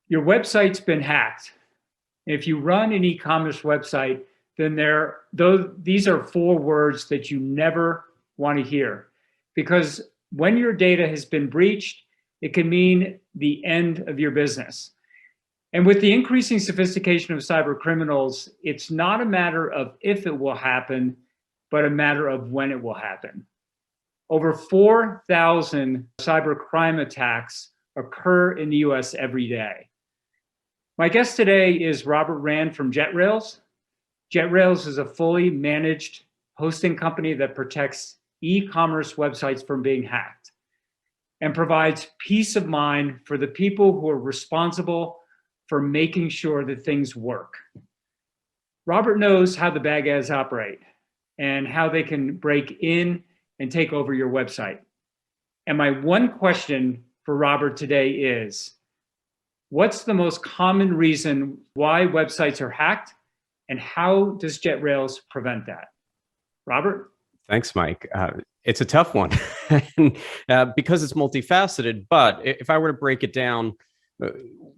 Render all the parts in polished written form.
Your website's been hacked. If you run an e-commerce website, then these are four words that you never want to hear, because when your data has been breached, it can mean the end of your business. And with the increasing sophistication of cyber criminals, it's not a matter of if it will happen, but a matter of when it will happen. Over 4,000 cyber crime attacks occur in the US every day. My guest today is Robert Rand from JetRails. JetRails is a fully managed hosting company that protects e-commerce websites from being hacked and provides peace of mind for the people who are responsible for making sure that things work. Robert knows how the bad guys operate and how they can break in and take over your website. And my one question for Robert today is, what's the most common reason why websites are hacked, and how does JetRails prevent that? Robert? Thanks, Mike. It's a tough one because it's multifaceted, but if I were to break it down,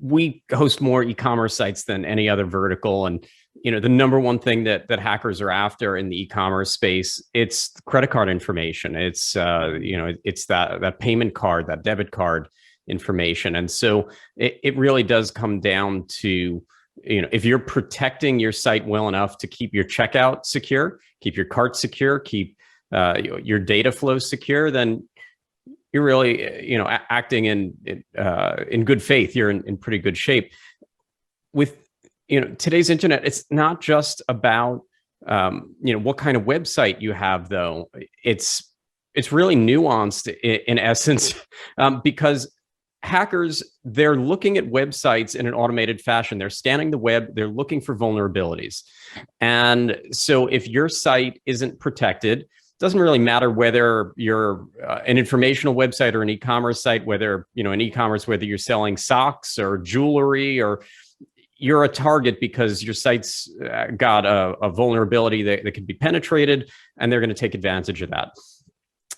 we host more e-commerce sites than any other vertical. And the number one thing that hackers are after in the e-commerce space, it's credit card information. It's it's that payment card, that debit card information. And so it really does come down to, if you're protecting your site well enough to keep your checkout secure, keep your cart secure, keep your data flow secure, then you're really, acting in good faith. You're in pretty good shape. With, today's internet, it's not just about, what kind of website you have, though. It's really nuanced in essence, because hackers, they're looking at websites in an automated fashion. They're scanning the web. They're looking for vulnerabilities. And so if your site isn't protected, doesn't really matter whether you're an informational website or an e-commerce site, whether, an e-commerce, whether you're selling socks or jewelry, or you're a target because your site's got a vulnerability that can be penetrated, and they're going to take advantage of that.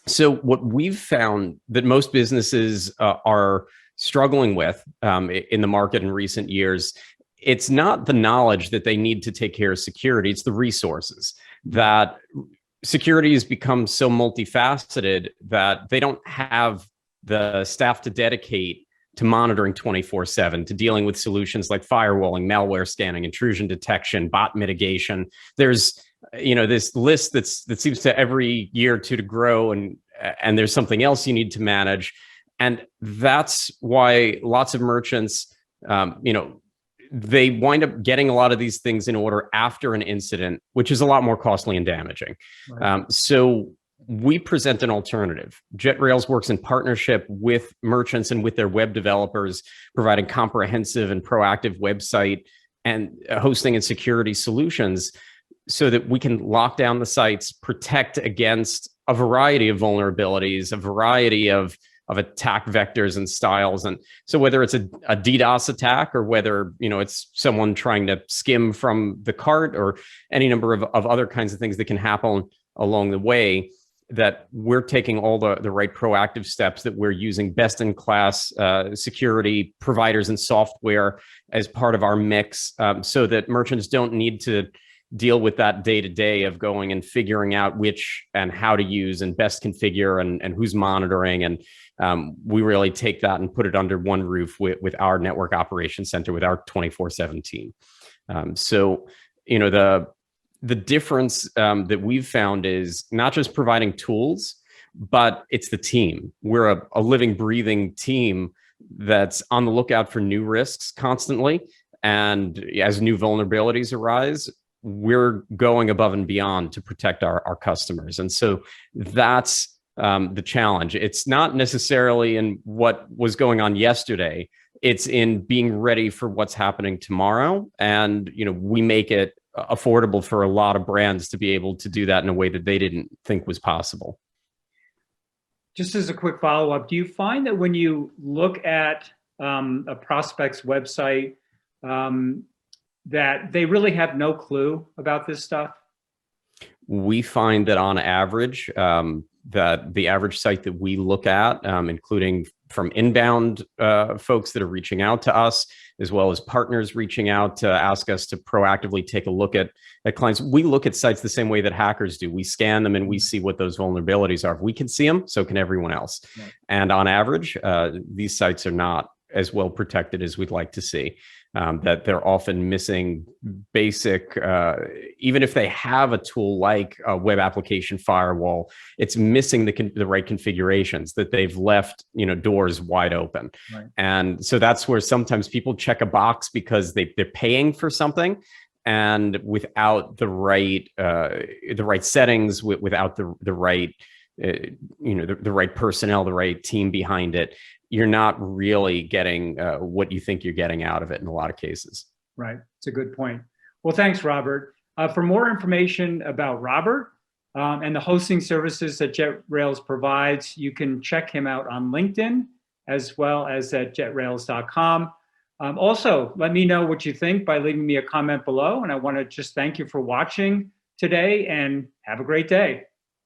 So what we've found that most businesses are struggling with in the market in recent years, it's not the knowledge that they need to take care of security, it's the resources. That security has become so multifaceted that they don't have the staff to dedicate to monitoring 24/7, to dealing with solutions like firewalling, malware scanning, intrusion detection, bot mitigation. There's this list that seems to every year or two to grow, and there's something else you need to manage. And that's why lots of merchants, they wind up getting a lot of these things in order after an incident, which is a lot more costly and damaging. Right. So we present an alternative. JetRails works in partnership with merchants and with their web developers, providing comprehensive and proactive website and hosting and security solutions so that we can lock down the sites, protect against a variety of vulnerabilities, a variety of attack vectors and styles. And so whether it's a DDoS attack, or whether it's someone trying to skim from the cart, or any number of other kinds of things that can happen along the way, that we're taking all the right proactive steps, that we're using best-in-class security providers and software as part of our mix, so that merchants don't need to deal with that day-to-day of going and figuring out which and how to use and best configure and who's monitoring. And we really take that and put it under one roof with our network operations center, with our 24/7 team. So, the difference that we've found is not just providing tools, but it's the team. We're a living, breathing team that's on the lookout for new risks constantly. And as new vulnerabilities arise, we're going above and beyond to protect our customers. And so that's the challenge. It's not necessarily in what was going on yesterday. It's in being ready for what's happening tomorrow. And, we make it affordable for a lot of brands to be able to do that in a way that they didn't think was possible. Just as a quick follow-up, do you find that when you look at a prospect's website, that they really have no clue about this stuff? We find that on average, that the average site that we look at, including from inbound folks that are reaching out to us, as well as partners reaching out to ask us to proactively take a look at clients. We look at sites the same way that hackers do. We scan them and we see what those vulnerabilities are. If we can see them, so can everyone else. Right. And on average, these sites are not as well protected as we'd like to see. That they're often missing basic, even if they have a tool like a web application firewall, it's missing the right configurations, that they've left, doors wide open. Right. And so that's where sometimes people check a box because they're paying for something, and without the right settings, without the right the right personnel, the right team behind it, you're not really getting what you think you're getting out of it in a lot of cases. Right. It's a good point. Well, thanks, Robert. For more information about Robert and the hosting services that JetRails provides, you can check him out on LinkedIn as well as at jetrails.com. Also, let me know what you think by leaving me a comment below. And I want to just thank you for watching today and have a great day.